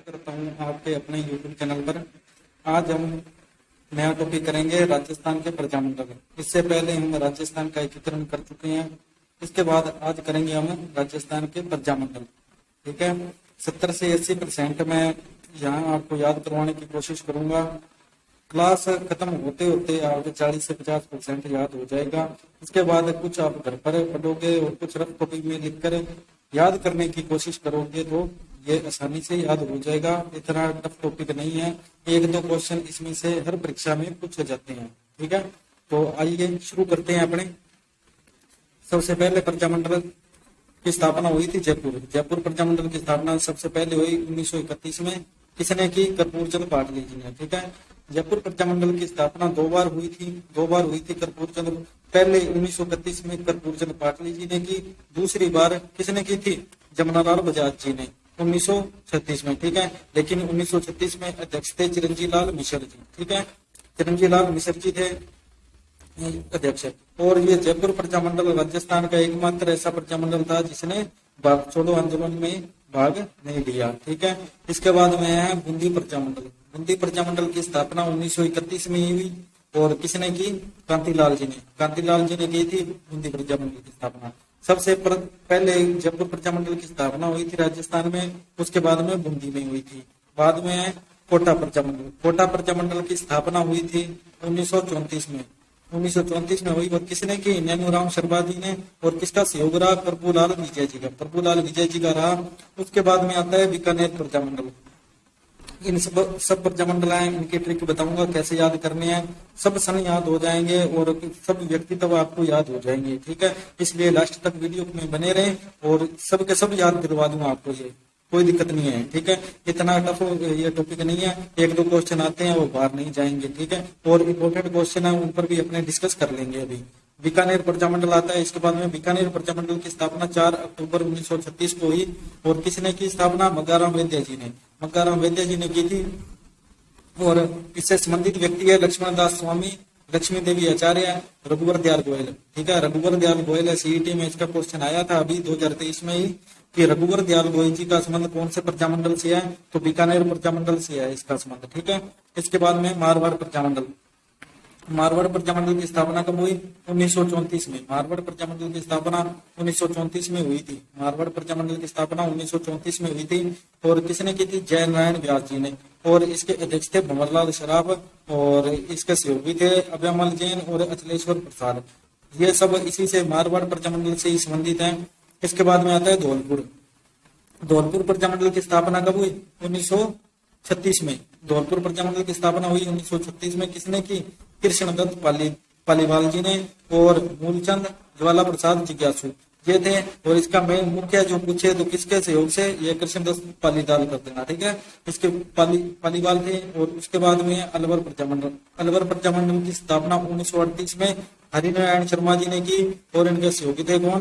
करता हूँ आपके अपने YouTube चैनल पर। आज हम नया टॉपिक करेंगे राजस्थान के प्रजामंडल। इससे पहले हम राजस्थान का एकीकरण कर चुके हैं। इसके बाद आज करेंगे हम राजस्थान के प्रजामंडल। ठीक है, 70 से 80% मैं यहाँ आपको याद करवाने की कोशिश करूंगा। क्लास खत्म होते होते आपके 40 से 50% याद हो जाएगा। इसके बाद कुछ आप घर पर पढ़ोगे और कुछ रफ कॉपी में लिखकर याद करने की कोशिश करोगे तो ये आसानी से याद हो जाएगा। इतना टफ टॉपिक नहीं है, एक दो क्वेश्चन इसमें से हर परीक्षा में पूछे जाते हैं। ठीक है, तो आइए शुरू करते हैं अपने। सबसे पहले प्रजामंडल की स्थापना हुई थी जयपुर प्रजामंडल की स्थापना सबसे पहले हुई 1931 में। किसने की? कर्पूरचंद पाटली जी ने। ठीक है, जयपुर प्रजामंडल की स्थापना दो बार हुई थी कर्पूरचंद। पहले 1931 में कर्पूरचंद पाटली जी ने की, दूसरी बार किसने की थी? जमनालाल बजाज जी ने 1936 में। ठीक है, लेकिन 1936 में अध्यक्ष थे चिरंजीव लाल मिश्र जी। ठीक है, चिरंजीव लाल मिश्र जी थे अध्यक्ष। और ये जयपुर प्रजामंडल राजस्थान का एकमात्र ऐसा प्रजामंडल था जिसने भाग छोड़ो आंदोलन में भाग नहीं लिया। ठीक है, इसके बाद में है बूंदी प्रजामंडल। बूंदी प्रजामंडल की स्थापना 1931 में ही हुई और किसने की? कांतिलाल जी ने की थी बूंदी प्रजामंडल की स्थापना। सबसे पहले जयपुर प्रजामंडल की स्थापना हुई थी राजस्थान में, उसके बाद में बूंदी में हुई थी। बाद में है कोटा प्रजामंडल की स्थापना हुई थी 1934 में। 1934 में हुई और किसने की? नैनूराम शर्मा जी ने। और किसका सहयोग रहा? प्रभुलाल विजय जी का रहा। उसके बाद में आता है बीकानेर प्रजामंडल। इन सब प्रजामंडल हैं, इनकी ट्रिक बताऊंगा कैसे याद करने हैं। सब सन याद हो जाएंगे और सब व्यक्तित्व आपको याद हो जाएंगे। ठीक है, इसलिए लास्ट तक वीडियो में बने रहें और सब के सब याद दिलवा दूंगा आपको, ये कोई दिक्कत नहीं है। ठीक है, इतना टफ ये टॉपिक नहीं है, एक दो क्वेश्चन आते हैं वो बाहर नहीं जाएंगे। ठीक है, और इम्पोर्टेंट क्वेश्चन है उन पर भी अपने डिस्कस कर लेंगे। अभी बीकानेर प्रजामंडल आता है। इसके बाद में बीकानेर प्रजामंडल की स्थापना 4 अक्टूबर 1936 को हुई और किसने की स्थापना? मग्गाराम वैद्य जी ने की थी। और इससे संबंधित व्यक्ति है लक्ष्मण दास स्वामी, लक्ष्मी देवी आचार्य, रघुवर दयाल गोयल। ठीक है, रघुवर दयाल गोयल है। सीईटी में इसका क्वेश्चन आया था अभी 2023 में ही कि रघुवर दयाल गोयल जी का संबंध कौन से प्रजामंडल से है? तो बीकानेर प्रजामंडल से है इसका संबंध। ठीक है, इसके बाद में मारवाड़ प्रजामंडल की स्थापना कब हुई? 1934 में। मारवाड़ प्रजामंडल की स्थापना 1934 में हुई थी। मारवाड़ प्रजामंडल की स्थापना 1934 में हुई थी और किसने की थी? जय नारायण व्यास जी ने। और इसके अध्यक्ष थे भंवरलाल सराफ और इसके सहयोगी थे अभयमल जैन और अचलेश्वर प्रसाद। ये सब इसी से मारवाड़ प्रजामंडल से ही संबंधित हैं। इसके बाद में आता है धौलपुर प्रजामंडल की स्थापना कब हुई? 1936 में। धौलपुर प्रजामंडल की स्थापना हुई 1936 में। किसने की? कृष्णदत्त पालीवाल जी ने और मूलचंद ज्वाला प्रसाद जिज्ञासु ये थे। और इसका मेन मुख्य जो पूछे तो किसके सहयोग से? ये कृष्णदत्त पालीवाल कर देना। ठीक है, इसके पालीवाल थे। और उसके बाद में अलवर प्रजामंडल की स्थापना 1938 में हरिनारायण शर्मा जी ने की और इनके सहयोगी थे कौन?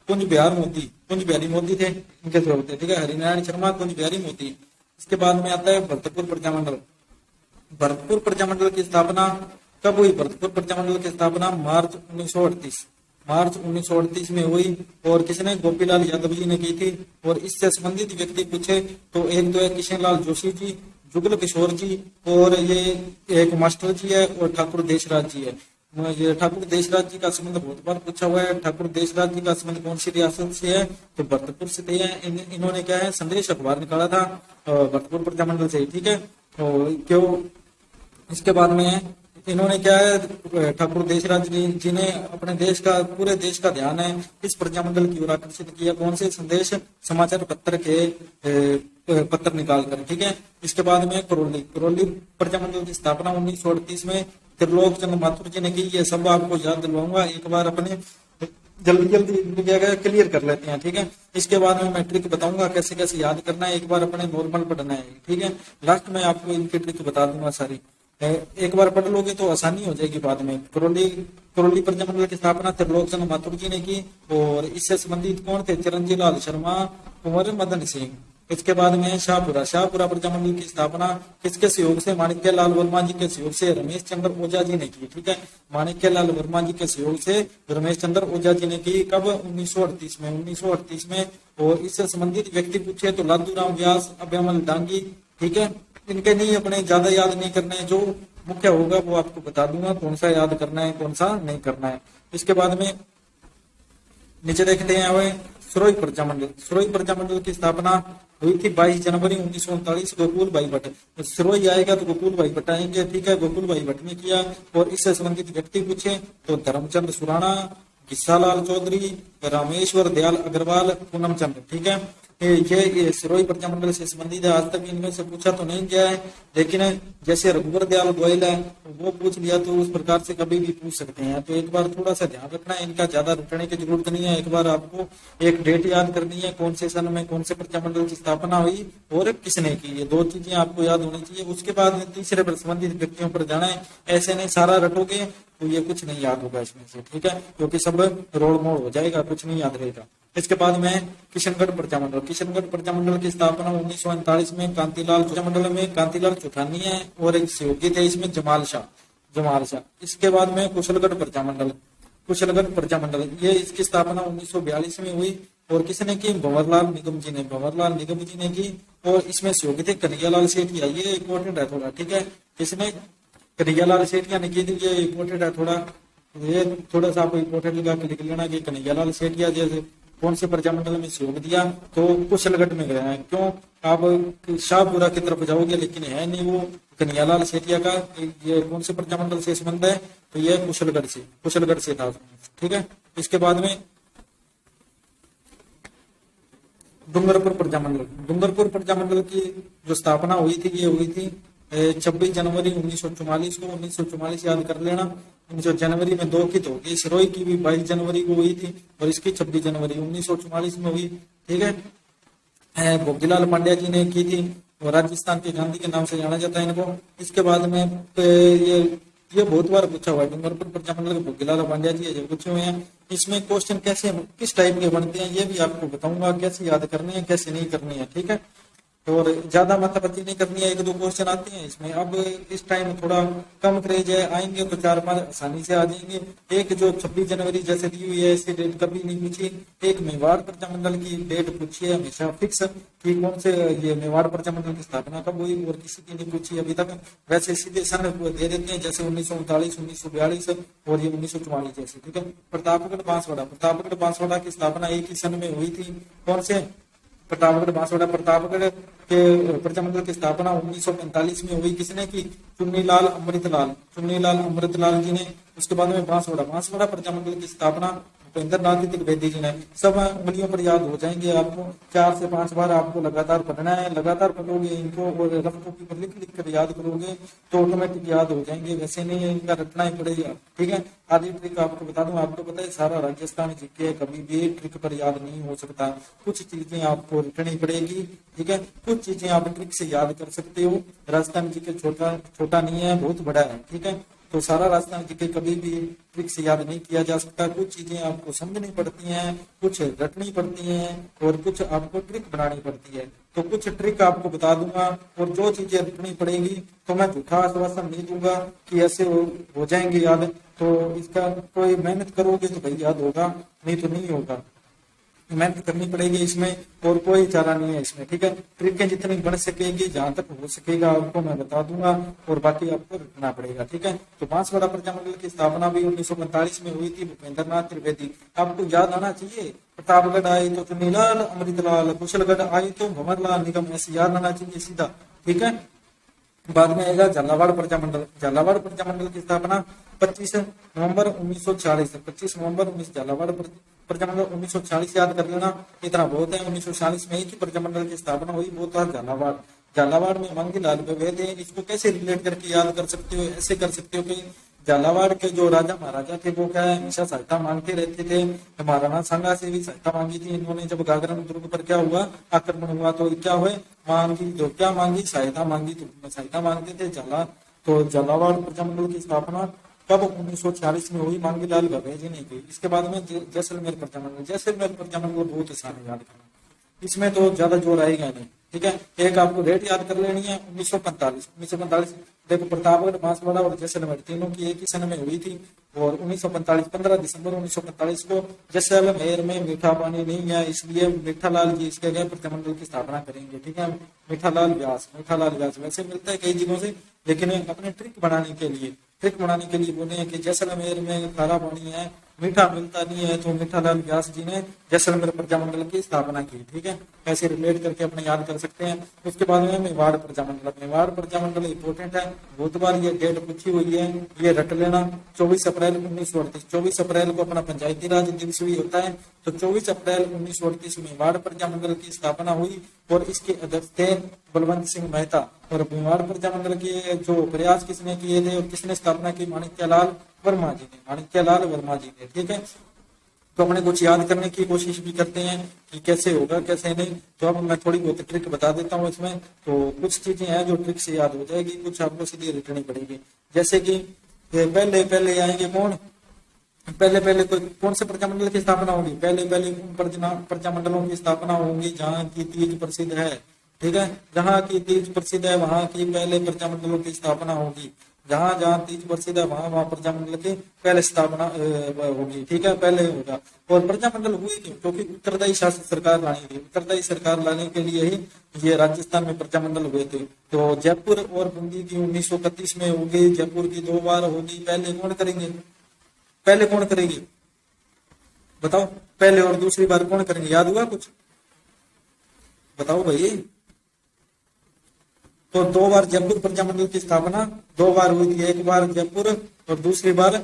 कुंज बिहारी मोदी थे इनके सहयोग थे। ठीक है, हरिनारायण शर्मा, कुंज बिहारी मोदी। इसके बाद में आता है भरतपुर प्रजामंडल की स्थापना कब हुई? भरतपुर प्रजामंडल की स्थापना मार्च 1938 में हुई और किसने? गोपीलाल यादव जी ने की थी। और इससे संबंधित व्यक्ति पूछे तो एक तो है किशन जोशी जी, जुगल किशोर जी और ये एक मास्टर जी है और ठाकुर देशराज जी है। ये ठाकुर देशराज जी का संबंध बहुत बार पूछा हुआ है। ठाकुर देशराज जी का संबंध कौन सी रियासत से है? तो भरतपुर से है। इन्होंने क्या है? संदेश अखबार निकाला था भरतपुर प्रजामंडल से। ठीक है, क्यों? इसके बाद में इन्होंने क्या है? ठाकुर देशराज जी ने अपने पूरे देश का ध्यान है इस प्रजामंडल की ओर आकर्षित किया। कौन से? संदेश समाचार पत्र के पत्र निकाल कर। ठीक है, इसके बाद में करौली प्रजामंडल की स्थापना 1938 में त्रिलोक चंद्र माथुर जी ने की। ये सब आपको याद दिलवाऊंगा, एक बार अपने जल्दी क्लियर कर लेते हैं। ठीक है, इसके बाद में मैं ट्रिक बताऊंगा कैसे कैसे याद करना है। एक बार अपने नॉर्मल पढ़ना है। ठीक है, लास्ट में आपको इनकी ट्रिक बता दूंगा सारी। एक बार पढ़ लोगे तो आसानी हो जाएगी बाद में। करौली प्रजामंडल की स्थापना त्रिलोक चंद्र माथुर जी ने की और इससे संबंधित कौन थे? चिरंजीव लाल शर्मा, कुंवर मदन सिंह। इसके बाद में शाहपुरा प्रजामंडल की स्थापना किसके सहयोग से? माणिक्य लाल वर्मा जी के सहयोग से रमेश चंद्र ओझा जी ने की। ठीक है, माणिक्य लाल वर्मा जी के सहयोग से रमेश चंद्र ओझा जी ने की। कब? 1938 में। और इससे संबंधित व्यक्ति पूछे तो लादू राम व्यास, अभयमल डांगी ठीक है। इनके नहीं अपने ज्यादा याद नहीं करना है, जो मुख्य होगा वो आपको बता दूंगा कौन सा याद करना है कौन सा नहीं करना है। इसके बाद में नीचे देखते हैं हमें सुरोई प्रजामंडल। सुरोई प्रजामंडल की स्थापना हुई थी 22 जनवरी 1939 गोकुल भाई भट्ट। तो सुरोई आएगा तो गोकुल भाई भट्ट आएंगे, ठीक है, गोकुल भाई भट्ट ने किया। और इससे संबंधित व्यक्ति पूछे तो धर्मचंद सुराणा, किस्सालाल चौधरी, रामेश्वर दयाल अग्रवाल, पूनम चंद्र, ठीक है। ये सिरोही प्रजामंडल से संबंधित है। आज तक इनमें से पूछा तो नहीं गया है, लेकिन जैसे रघुवर दयाल गोयल है वो पूछ लिया तो उस प्रकार से कभी भी पूछ सकते हैं। तो एक बार थोड़ा सा ध्यान रखना है, इनका ज्यादा रटने की जरूरत नहीं है। एक बार आपको एक डेट याद करनी है, कौन से सन में कौन से प्रजामंडल की स्थापना हुई और किसने की, ये दो चीजें आपको याद होनी चाहिए। उसके बाद तीसरे पर संबंधित व्यक्तियों पर जाना है। ऐसे नहीं सारा रटोगे तो ये कुछ नहीं याद होगा इसमें से, ठीक है, क्योंकि सब रोड़ मोड़ हो जाएगा, कुछ नहीं याद रहेगा। इसके बाद में किशनगढ़ प्रजामंडल। किशनगढ़ प्रजामंडल की स्थापना 1939 में कांतिलाल प्रजामंडल में कांतिलाल चौठानी है और एक सहयोगी थे इसमें जमाल शाह। इसके बाद में कुशलगढ़ प्रजामंडल ये इसकी स्थापना 1942 में हुई और किसने की, भंवरलाल निगम जी ने की। और इसमें सहयोगी थे कन्हैयालाल सेठिया। ये इंपॉर्टेंट है थोड़ा, ठीक है, किसने, कन्हैयालाल सेठिया ने की थी। ये इंपॉर्टेंट है थोड़ा, ये थोड़ा सा आप इंपॉर्टेंट लगा के लिख लेना कि कन्हैयालाल सेठिया जैसे कौन से प्रजामंडल में सहयोग दिया, तो कुशलगढ़ में गया है। क्यों, आप शाहपुरा की तरफ जाओगे लेकिन है नहीं वो कन्हैयालाल सेठिया का। ये कौन से प्रजामंडल से संबंध है, तो ये कुशलगढ़ से था, ठीक है। इसके बाद में डूंगरपुर प्रजामंडल की जो स्थापना हुई थी ये हुई थी 26 जनवरी 1944 को। 1944 याद कर लेना। जो जनवरी में दो की तो होगी, सिरोही की भी 22 जनवरी को हुई थी और इसकी 26 जनवरी 1944 में हुई, ठीक है। भोगीलाल पांड्या जी ने की थी और राजस्थान के गांधी के नाम से जाना जाता है इनको। इसके बाद में ये बहुत बार पूछा हुआ है, डूंगरपुर प्रजामंडल के भोगीलाल पांड्या जी जो पूछे हुए हैं। इसमें क्वेश्चन कैसे किस टाइप के बनते हैं ये भी आपको बताऊंगा, कैसे याद करने हैं कैसे नहीं करनी है, ठीक है। और ज्यादा माथापच्ची नहीं करनी है, एक दो क्वेश्चन आते हैं इसमें। अब इस टाइम थोड़ा कम क्रेज है, आएंगे तो 4-5 आसानी से आ जाएंगे। एक जो 26 जनवरी जैसे दी हुई है ऐसी डेट कभी नहीं पूछी। एक मेवाड़ प्रजामंडल की डेट पूछी है हमेशा फिक्स कि कौन से ये मेवाड़ प्रजामंडल की स्थापना कब हुई, और किसी की नहीं पूछी अभी तक। वैसे सीधे सन दे देते हैं जैसे 1939, 1942 और ये 1944 जैसे, ठीक है। प्रतापगढ़ बांसवाड़ा की स्थापना एक ही सन में हुई थी। कौन से, प्रतापगढ़ के प्रजामंडल की स्थापना 1945 में हुई। किसने की, चुन्नीलाल अमृतलाल जी ने। उसके बाद में बांसवाड़ा प्रजामंडल की स्थापना भूपेंद्र नाथ त्रिवेदी जी ने। सब उंगलियों पर याद हो जाएंगे आपको, 4 से 5 बार आपको लगातार पढ़ना है। लगातार पढ़ोगे इनको और रफ कॉपी पर लिख कर याद करोगे तो ऑटोमेटिक याद हो जाएंगे, वैसे नहीं इनका रटना ही पड़ेगा, ठीक है। आधी ट्रिक आपको बता दूं, आपको पता है सारा राजस्थान जीके कभी भी ट्रिक पर याद नहीं हो सकता। कुछ चीजें आपको रटनी पड़ेगी, ठीक है, कुछ चीजें आप ट्रिक से याद कर सकते हो। राजस्थान जीके छोटा नहीं है, बहुत बड़ा है, ठीक है। तो सारा राजस्थान जीके कभी भी ट्रिक से याद नहीं किया जा सकता। कुछ चीजें आपको समझनी पड़ती हैं, कुछ रटनी पड़ती हैं और कुछ आपको ट्रिक बनानी पड़ती है। तो कुछ ट्रिक आपको बता दूंगा और जो चीजें रटनी पड़ेगी तो मैं झूठा आश्वासन नहीं दूंगा कि ऐसे हो जाएंगे याद। तो इसका कोई मेहनत करोगे तो भाई याद होगा, नहीं तो नहीं होगा। मेहनत करनी पड़ेगी इसमें और कोई चारा नहीं है इसमें, ठीक है। ट्रिकें जितनी बन सकेगी जहां तक हो सकेगा आपको मैं बता दूंगा और बाकी आपको रखना पड़ेगा, ठीक है। तो बांसवाड़ा प्रजामंडल की स्थापना भी 1945 में हुई थी, भूपेंद्र नाथ त्रिवेदी। आपको याद आना चाहिए, प्रतापगढ़ आई तो चुन्नीलाल अमृतलाल, कुशलगढ़ आई तो भंवरलाल निगम, ऐसे याद आना चाहिए सीधा, ठीक है। बाद में आएगा झालावाड़ प्रजामंडल की स्थापना 25 नवंबर 1946 झालावाड़ प्रजामंडल 1946 याद कर लेना, इतना बहुत है। 1946 में ही की प्रजामंडल की स्थापना हुई, वो था झालावाड़ में मंगीलाल वैद है। इसको कैसे रिलेट करके याद कर सकते हो, ऐसे कर सकते हो कि झालावाड़ के जो राजा महाराजा थे वो क्या है हमेशा सहायता मांगते रहते थे। महाराणा सांगा से भी सहायता मांगी थी इन्होंने। जब गागरा दुर्ग पर क्या हुआ, आक्रमण हुआ तो क्या हुए, क्या मांगी, सहायता मांगी। तो सहायता मांगते थे तो झालावाड़ प्रजामंडल की स्थापना कब 1946 में हुई, मांगीलाल भवेजी ने की। इसके बाद में जैसलमेर प्रजामंडल बहुत आसान है याद करना। इसमें तो ज्यादा जोर आएगा नहीं। ठीक है, एक आपको डेट याद कर लेनी है 1945। देखो प्रतापगढ़, बांसवाड़ा और जैसलमेर तीनों की एक ही सन में हुई थी। और 1945 15 दिसंबर 1945 को जैसलमेर में मीठा पानी नहीं है, इसलिए मीठालाल जी इसके गए प्रतिमंडल की स्थापना करेंगे। ठीक है, मीठालाल व्यास वैसे मिलता है कई जगहों से, लेकिन अपने ट्रिक बनाने के लिए बोले हैं कि जैसलमेर में खारा पानी है, मीठा मिलता नहीं है, तो मीठालाल व्यास जी ने जैसलमेर प्रजामंडल की स्थापना की। ठीक है, ऐसे रिलेट करके अपने याद कर सकते हैं। उसके बाद में मेवाड़ प्रजामंडल इंपोर्टेंट है, बहुत बार ये डेट पूछी हुई है, ये रट लेना। 24 अप्रैल 1938, 24 अप्रैल को अपना पंचायती राज दिवस भी होता है, तो 24 अप्रैल 1938 में मेवाड़ प्रजामंडल की स्थापना हुई और इसके अध्यक्ष थे बलवंत सिंह मेहता। और मेवाड़ प्रजामंडल के जो प्रयास किसने किए थे और किसने स्थापना की? माणिक्यलाल वर्मा जी ने। ठीक है, तो अपने कुछ याद करने की कोशिश भी करते हैं कि कैसे होगा कैसे नहीं। तो अब मैं थोड़ी बहुत ट्रिक बता देता हूँ इसमें। तो कुछ चीजें हैं जो ट्रिक से याद हो जाएगी, कुछ आपको सीधी रटनी पड़ेगी। जैसे कि पहले आएंगे कौन? पहले कौन से प्रजामंडल की स्थापना होगी? पहले उन प्रजामंडलों की स्थापना होगी जहाँ की तीज प्रसिद्ध है। ठीक है, जहाँ की तीज प्रसिद्ध है वहां की पहले प्रजामंडलों की स्थापना होगी। जहाँ जहाँ तीज प्रसिद्ध है वहां प्रजामंडल की पहले स्थापना होगी। ठीक है, पहले होगा। और प्रजामंडल हुए क्यों? क्योंकि उत्तरदायी शासन सरकार लानी थी। उत्तरदायी सरकार लाने के लिए ही ये राजस्थान में प्रजामंडल हुए थे। तो जयपुर और बूंदी की 1931 में होगी। जयपुर की 2 बार होगी। पहले कौन करेंगे बताओ? पहले और दूसरी बार कौन करेंगे? याद हुआ कुछ? बताओ भाई। तो 2 बार जयपुर प्रजामंडल की स्थापना 2 बार हुई थी, एक बार जयपुर और दूसरी बार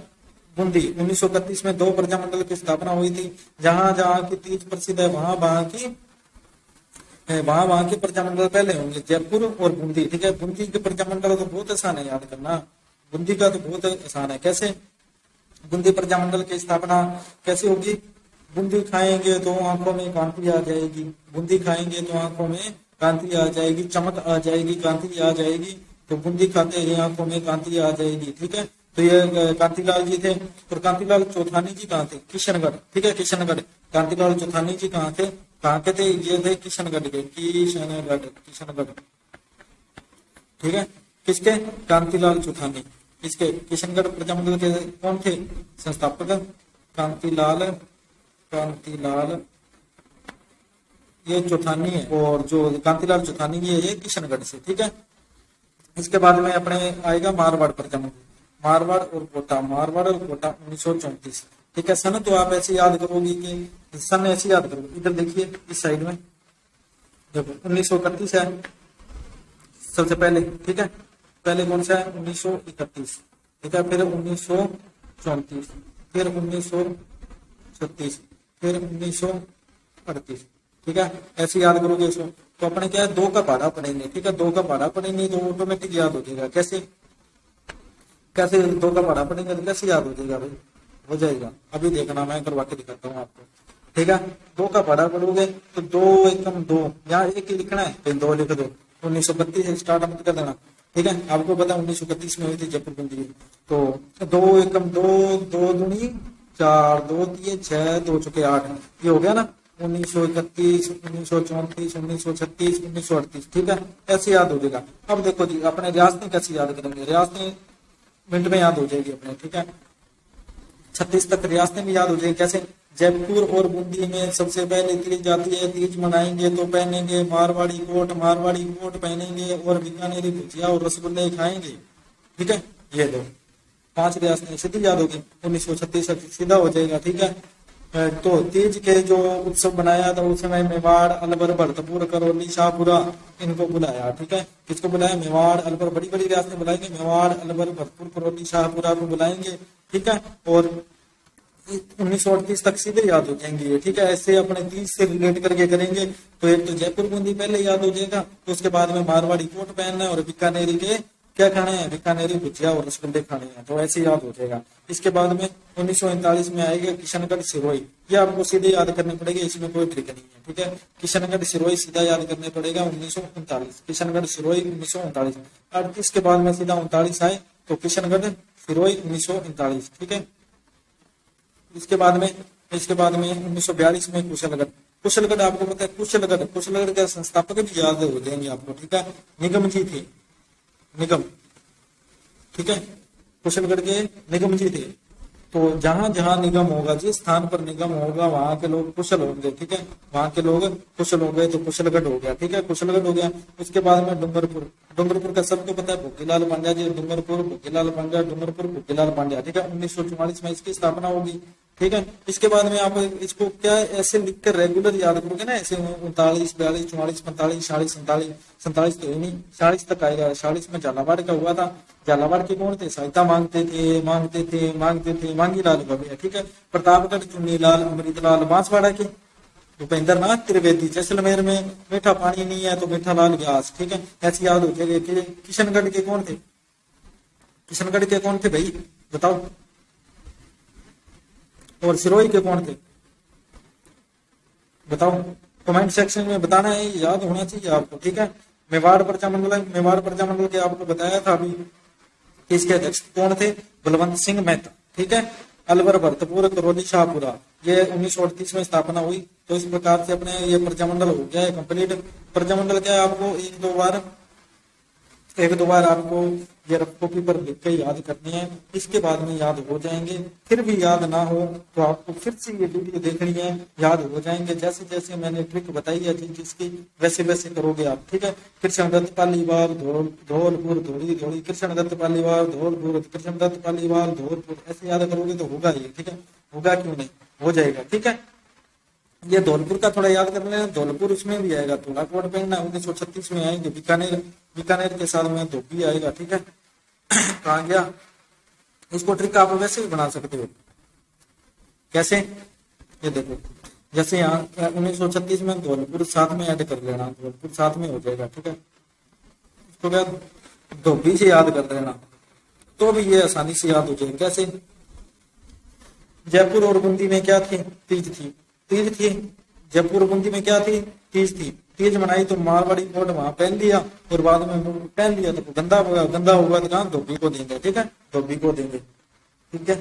बूंदी। 1931 में 2 प्रजामंडल की स्थापना हुई थी। जहां जहां की तीज प्रसिद्ध है वहां की प्रजामंडल पहले होंगे, जयपुर और बूंदी। ठीक है, बूंदी के प्रजामंडल तो बहुत आसान है याद करना। बूंदी का तो बहुत आसान है। कैसे बूंदी प्रजामंडल की स्थापना कैसे होगी? बूंदी खाएंगे तो आंखों में कांति आ जाएगी। बूंदी खाएंगे तो आंखों में कांति आ जाएगी, चमक आ जाएगी, कांति आ जाएगी। तो बूंदी खाते ही आंखों में कांति आ जाएगी। ठीक है, तो ये कांतिलाल जी थे। और कांतिलाल चौथानी जी कहाँ थे? किशनगढ़। ठीक है, किशनगढ़। कांतिलाल चौथानी जी कहाँ के थे? ये थे किशनगढ़ के। किशनगढ़। ठीक है, किसके? कांतिलाल चौथानी। इसके किशनगढ़ प्रजामंडल के कौन थे संस्थापक? कांतिलाल ये चौथानी है। और जो कांतिलाल चौथानी जी है ये किशनगढ़ से। ठीक है, इसके बाद में अपने आएगा मारवाड़ प्रजामंडल। मारवाड़ और कोटा 1934। ठीक है, सन तो आप ऐसे याद करोगी कि सन ऐसे याद करोगे। इधर देखिए इस साइड में देखो 1931 है सबसे पहले। ठीक है, पहले कौन सा है? 1931। ठीक है, फिर 1934, फिर 1936, फिर 1938। ठीक है, ऐसे याद करोगे इसको। तो अपने क्या है 2 का पहाड़ा पढ़ेंगे। ठीक है, 2 का पहाड़ा पढ़ेंगे तो ऑटोमेटिक याद हो जाएगा। कैसे 2 का पहाड़ा पढ़ेंगे तो कैसे याद हो जाएगा भाई? हो जाएगा, अभी देखना, मैं करवा के दिखाता हूँ आपको। ठीक है, 2 का पहाड़ा पढ़ोगे तो 2 एकम 2, यहाँ एक ही लिखना है तो 2 लिख दो। 1932 से स्टार्ट मत कर देना। ठीक है, आपको पता 1931 में हुई थी जयपुर बूंदी। तो 2 एकम 2, 2 दूनी 4, 2 तिये 6, 2 चुके 8, ये हो गया ना। 1931, 1934, 1936, 1938। ठीक है, ऐसे याद हो जाएगा। अब देखो जी अपने रियासतें कैसे याद करेंगे? रियासतें मिनट में याद हो जाएगी अपने। ठीक है, 36 तक रियासतें भी याद हो जाएगी। कैसे? जयपुर और बूंदी में सबसे पहले तीज आती है। तीज मनाएंगे तो पहनेंगे मारवाड़ी कोट पहनेंगे और बीकानेरी भुजिया और रसगुल्ले खाएंगे। ठीक है, ये दो 5 रियासतें सीधी याद होगी। 1936 तक सीधा हो जाएगा। ठीक है, तो तीज के जो उत्सव बनाया था उस समय मेवाड़, अलवर, भरतपुर, करौली, शाहपुरा इनको बुलाया। ठीक है, किसको बुलाया? मेवाड़, अलवर, बड़ी बड़ी रियासतें बुलाएंगे। मेवाड़, अलवर, भरतपुर, करौली, शाहपुरा को बुलाएंगे। ठीक है, और 1938 तक सीधे याद हो जाएंगे। ठीक है, ऐसे अपने तीज से रिलेट करके करेंगे तो एक तो जयपुर बूंदी पहले याद हो जाएगा, तो उसके बाद में मारवाड़ी कोट पहनना है और बीकानेरी के क्या खाने हैं? बीकानेरी भुजिया और रसगुल्ले खाने हैं। तो ऐसे याद हो जाएगा। इसके बाद में 1939 में आएगा किशनगढ़ सिरोही। ये आपको सीधे याद करने पड़ेगा, इसमें कोई ट्रिक नहीं है। ठीक है, किशनगढ़ सिरोही सीधा याद करने पड़ेगा 1939। किशनगढ़ सिरोही 1939। 38 के बाद में सीधा 39 आए तो किशनगढ़ सिरोही 1939। ठीक है, इसके बाद में 1942 में कुशलगढ़। कुशलगढ़ आपको पता है, कुशलगढ़, कुशलगढ़ के संस्थापक भी याद हो जाएंगे आपको, ठीक है, निगम जी थे, निगम, ठीक है, कुशलगढ़ के निगम जी थे। तो जहां जहां निगम होगा, जिस स्थान पर निगम होगा वहां के लोग कुशल होंगे, ठीक है, वहां के लोग कुशल हो गए तो कुशलगढ़ हो गया, ठीक है, कुशलगढ़ हो गया। उसके बाद में डूंगरपुर, डूंगरपुर का सबको पता है भुग्गीलाल पांड्या जी, डूंगरपुर भुग्गीलाल पांड्या, डूंगरपुर भुग्गीलाल पांड्या, ठीक है, 1944 में इसकी स्थापना होगी, ठीक है। इसके बाद में आप इसको क्या ऐसे लिखकर रेगुलर याद करोगे ना, ऐसे 39 42 44 45 46 47, 47 तो है नहीं, 46 तक आएगा। 46 में झालावाड़ का हुआ था, झालावाड़ के कौन थे, सहायता मांगते थे, मांगते थे, मांगते थे, मांगी लाल भव्य, ठीक है, प्रतापगढ़ चुन्नीलाल, अमृतलाल, बांसवाड़ा के भूपेंद्र नाथ त्रिवेदी, जैसलमेर में मीठा पानी नहीं है तो मीठा लाल व्यास, ठीक है, ऐसी याद हो जाएगी। किशनगढ़ के कौन थे, किशनगढ़ के कौन थे भाई बताओ, और सिरोही के कौन थे बताओ, कमेंट सेक्शन में बताना है, याद होना चाहिए आपको, ठीक है। मेवाड़ प्रजामंडल, मेवाड़ प्रजामंडल के आपको बताया था अभी, इसके अध्यक्ष कौन थे, बलवंत सिंह मेहता, ठीक है। अलवर भरतपुर करौली शाहपुरा, ये 1938 में स्थापना हुई। तो इस प्रकार से अपने ये प्रजामंडल हो गया है कंप्लीट। प्रजामंडल क्या है, आपको एक दो बार आपको ये रफ कॉपी पर लिख के याद करनी है, इसके बाद में याद हो जाएंगे। फिर भी याद ना हो तो आपको फिर से ये वीडियो देखनी है, याद हो जाएंगे। जैसे जैसे मैंने ट्रिक बताई है जिसकी, वैसे वैसे करोगे आप, ठीक है। कृष्ण दत्त पालीवाल धौलपुर धोली धोली, कृष्ण दत्त पालीवाल धौलपुर, कृष्ण दत्त पालीवाल धौलपुर, ऐसे याद करोगे तो होगा ये, ठीक है, होगा क्यों नहीं, हो जाएगा, ठीक है। ये धौलपुर का थोड़ा याद कर लेना, धौलपुर उसमें भी आएगा, थोड़ा कोट पहनना 1936 में आएंगे। बीकानेर, बीकानेर के साथ में धोबी आएगा, ठीक है। कहा गया, इसको ट्रिक आप वैसे ही बना सकते हो, कैसे, ये देखो, जैसे यहाँ 1936 में धौलपुर साथ में ऐड कर लेना, धौलपुर साथ में हो जाएगा, ठीक है। इसको क्या धोबी से याद कर देना तो भी ये आसानी से याद हो जाएगा। कैसे, जयपुर और बूंदी में क्या थी, तीज थी, तीज थी, जयपुर बूंदी में क्या थी, तीज थी, तीज मनाई तो मारवाड़ी कोट वहां पहन लिया, और बाद में पहन लिया तो गंदा होगा, गंदा होगा तो कहाँ धोबी को देंगे, ठीक है, धोबी को देंगे, ठीक है,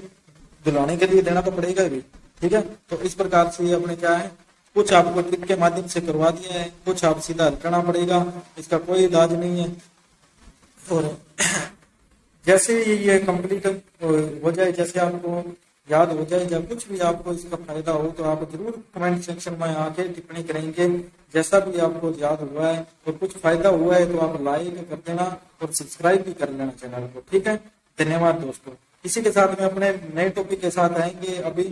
दिलाने के लिए देना तो पड़ेगा भी, ठीक है। तो इस प्रकार से अपने क्या है, कुछ आपको ट्रिक के माध्यम से करवा दिया है, कुछ आप सीधा करना पड़ेगा, इसका कोई इलाज नहीं है। और जैसे ये कंप्लीट हो जाए, जैसे आपको याद हो जाए, जब कुछ भी आपको इसका फायदा हो तो आप जरूर कमेंट सेक्शन में आके टिप्पणी करेंगे। जैसा भी आपको याद हुआ है और कुछ फायदा हुआ है तो आप लाइक कर देना और सब्सक्राइब भी कर लेना चैनल को, ठीक है। धन्यवाद दोस्तों। इसी के साथ में अपने नए टॉपिक के साथ आएंगे अभी,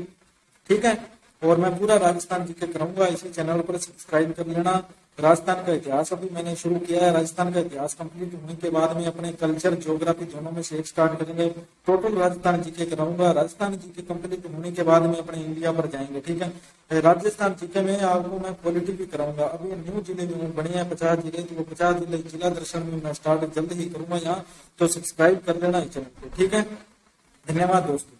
ठीक है। और मैं पूरा राजस्थान जीके कराऊंगा, इसी चैनल पर सब्सक्राइब कर लेना। राजस्थान का इतिहास अभी मैंने शुरू किया है, राजस्थान का इतिहास कंप्लीट होने के बाद में अपने कल्चर ज्योग्राफी दोनों में से एक स्टार्ट करेंगे। टोटल राजस्थान जीके कराऊंगा, राजस्थान जीके कंप्लीट होने के बाद में अपने इंडिया पर जाएंगे, ठीक है। राजस्थान जीके में आपको मैं पॉलिटी भी कराऊंगा। अभी न्यू जिले में बने हैं 50 जिले, तो वो 50 जिले जिला दर्शन में मैं स्टार्ट जल्द ही करूंगा यहाँ, तो सब्सक्राइब कर लेना इस चैनल को, ठीक है। धन्यवाद दोस्तों।